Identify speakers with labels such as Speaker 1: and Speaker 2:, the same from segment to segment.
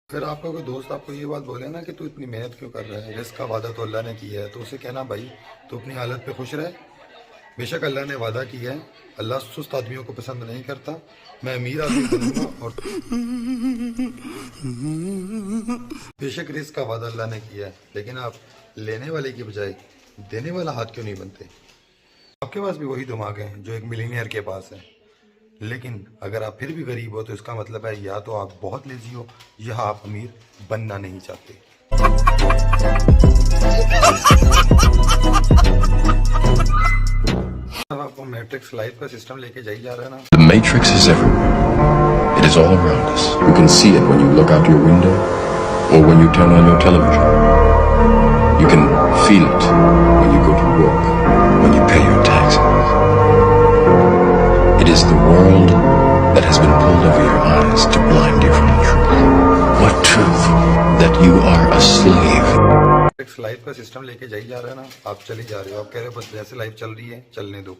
Speaker 1: फिर आपका कोई दोस्त आपको ये बात बोले ना कि तू इतनी मेहनत क्यों कर रहा है, रिस्क का वादा तो अल्लाह ने किया है, तो उसे कहना भाई तू अपनी हालत पे खुश रहे। बेशक अल्लाह ने वादा किया है, अल्लाह सुस्त आदमियों को पसंद नहीं करता। मैं अमीर आदमी बनूंगा और बेशक रिस्क का वादा अल्लाह ने किया है, लेकिन आप लेने वाले की बजाय देने वाला हाथ क्यों नहीं बनते। आपके पास भी वही दिमाग है जो एक मिलीनियर के पास है, लेकिन अगर आप फिर भी गरीब हो तो इसका मतलब है या तो आप बहुत लेजी हो या आप अमीर बनना नहीं चाहते। अब आपको मैट्रिक्स लाइफ का सिस्टम लेके जाई जा रहा है ना।
Speaker 2: The Matrix is everywhere. It is all around us. You can see it when you look out your window or when you turn on your television. You can feel it when you go to work, when you pay your taxes. It is the world that has been pulled over your eyes to blind you from the truth. What truth? That you are a slave.
Speaker 1: Matrix life का system लेके जाई जा रहा है ना, आप चली जा रहे हो, आप कह रहे हो बस जैसे लाइफ चल रही है चलने दो।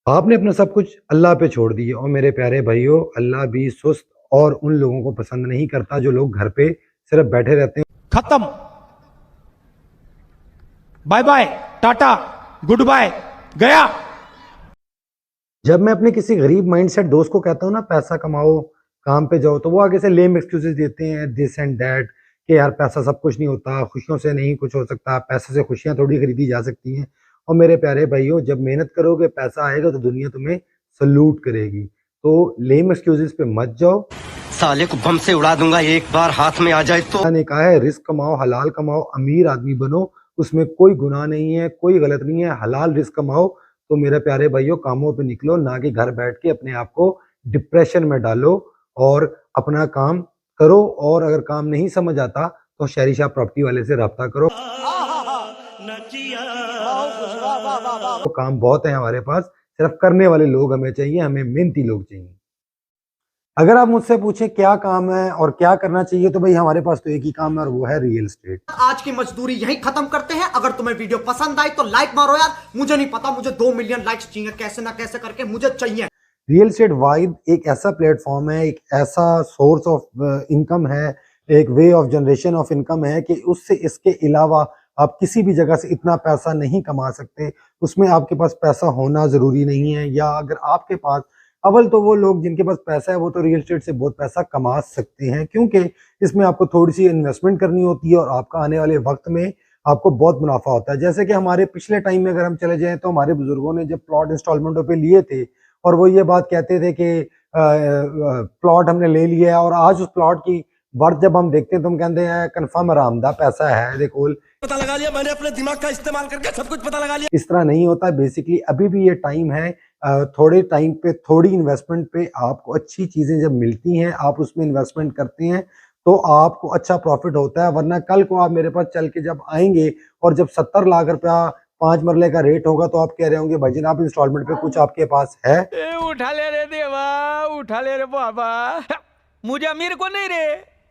Speaker 3: आपने अपना सब कुछ अल्लाह पे छोड़ दिए। और मेरे प्यारे भाइयों, अल्लाह भी सुस्त और उन लोगों को पसंद नहीं करता जो लोग घर पे सिर्फ बैठे रहते हैं।
Speaker 4: खत्म, bye bye, tata, good bye, गया।
Speaker 3: जब मैं अपने किसी गरीब माइंडसेट दोस्त को कहता हूँ ना पैसा कमाओ, काम पे जाओ, तो वो आगे से लेम एक्सक्यूजेस देते हैं, दिस एंड दैट, कि यार पैसा सब कुछ नहीं होता, खुशियों से नहीं कुछ हो सकता, पैसे से खुशियां थोड़ी खरीदी जा सकती हैं। और मेरे प्यारे भाइयों, जब मेहनत करोगे पैसा आएगा तो दुनिया तुम्हें सल्यूट करेगी। तो लेम एक्सक्यूजेस पे मत जाओ।
Speaker 5: साले को बम से उड़ा दूंगा एक बार हाथ में आ जाए तो।
Speaker 3: अल्लाह ने कहा है रिस्क कमाओ, हलाल कमाओ, अमीर आदमी बनो, उसमें कोई गुनाह नहीं है, कोई गलत नहीं है। हलाल रिस्क कमाओ। तो मेरे प्यारे भाइयों, कामों पे निकलो, ना कि घर बैठ के अपने आप को डिप्रेशन में डालो और अपना काम करो। और अगर काम नहीं समझ आता तो शहरी शाह प्रॉपर्टी वाले से रब्ता करो। तो काम बहुत है हमारे पास, सिर्फ करने वाले लोग हमें चाहिए, हमें मेहनती लोग चाहिए। अगर आप मुझसे पूछें क्या काम है और क्या करना चाहिए, तो भाई हमारे पास तो एक ही काम है और वो है रियल एस्टेट।
Speaker 6: आज की मजदूरी यहीं खत्म करते हैं। अगर तुम्हें वीडियो पसंद आई तो लाइक मारो यार। मुझे नहीं पता, मुझे 2 मिलियन लाइक्स चाहिए, कैसे ना कैसे करके मुझे चाहिए।
Speaker 3: रियल एस्टेट वाइब एक ऐसा प्लेटफॉर्म है, एक ऐसा सोर्स ऑफ इनकम है, एक way of generation of income है कि उससे इसके अलावा आप किसी भी जगह से इतना पैसा नहीं कमा सकते। उसमें आपके पास पैसा होना ज़रूरी नहीं है, या अगर आपके पास, अव्वल तो वो लोग जिनके पास पैसा है वो तो रियल एस्टेट से बहुत पैसा कमा सकते हैं, क्योंकि इसमें आपको थोड़ी सी इन्वेस्टमेंट करनी होती है और आपका आने वाले वक्त में आपको बहुत मुनाफा होता है। जैसे कि हमारे पिछले टाइम में अगर हम चले जाएं तो हमारे बुजुर्गों ने जब प्लॉट इंस्टॉलमेंटों पे लिए थे और वो ये बात कहते थे कि प्लॉट हमने ले लिया है, और आज उस प्लॉट की वर्थ जब हम देखते हैं तो हम कहते हैं कन्फर्म आरामदा पैसा है, देखो
Speaker 5: पता लगा लिया मैंने, अपने दिमाग का इस्तेमाल करके सब कुछ पता लगा लिया।
Speaker 3: इस तरह नहीं होता। बेसिकली अभी भी ये टाइम है, थोड़े टाइम पे थोड़ी इन्वेस्टमेंट पे आपको अच्छी चीजें जब मिलती हैं, आप उसमें इन्वेस्टमेंट करते हैं तो आपको अच्छा प्रॉफिट होता है। वरना कल को आप मेरे पास चल के जब आएंगे और जब 70 लाख रुपया 5 मरले का रेट होगा तो आप कह रहे होंगे भाई आप इंस्टॉलमेंट पे कुछ आपके पास है।
Speaker 4: उठा ले रे देवा, उठा ले रे बाबा, मुझे अमीर को नहीं रे,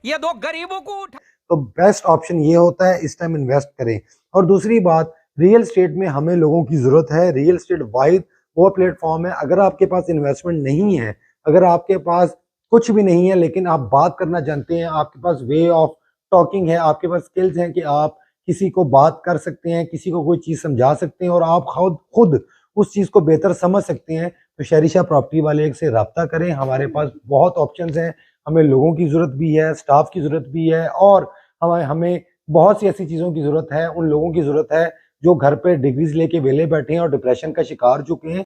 Speaker 4: ये 2 गरीबों को उठा।
Speaker 3: तो बेस्ट ऑप्शन ये होता है इस टाइम इन्वेस्ट करें। और दूसरी बात, रियल एस्टेट में हमें लोगों की जरूरत है। रियल एस्टेट वाइड वो प्लेटफॉर्म है, अगर आपके पास इन्वेस्टमेंट नहीं है, अगर आपके पास कुछ भी नहीं है लेकिन आप बात करना जानते हैं, आपके पास वे ऑफ टॉकिंग है, आपके पास स्किल्स हैं कि आप किसी को बात कर सकते हैं, किसी को कोई चीज समझा सकते हैं और आप खुद उस चीज को बेहतर समझ सकते हैं, तो शहरी शाह प्रॉपर्टी वाले से रब्ता करें। हमारे पास बहुत ऑप्शंस हैं, हमें लोगों की जरूरत भी है, स्टाफ की जरूरत भी है, और हमें बहुत सी ऐसी चीजों की जरूरत है, उन लोगों की जरूरत है जो घर पे डिग्रीज लेके वेले बैठे हैं और डिप्रेशन का शिकार चुके हैं।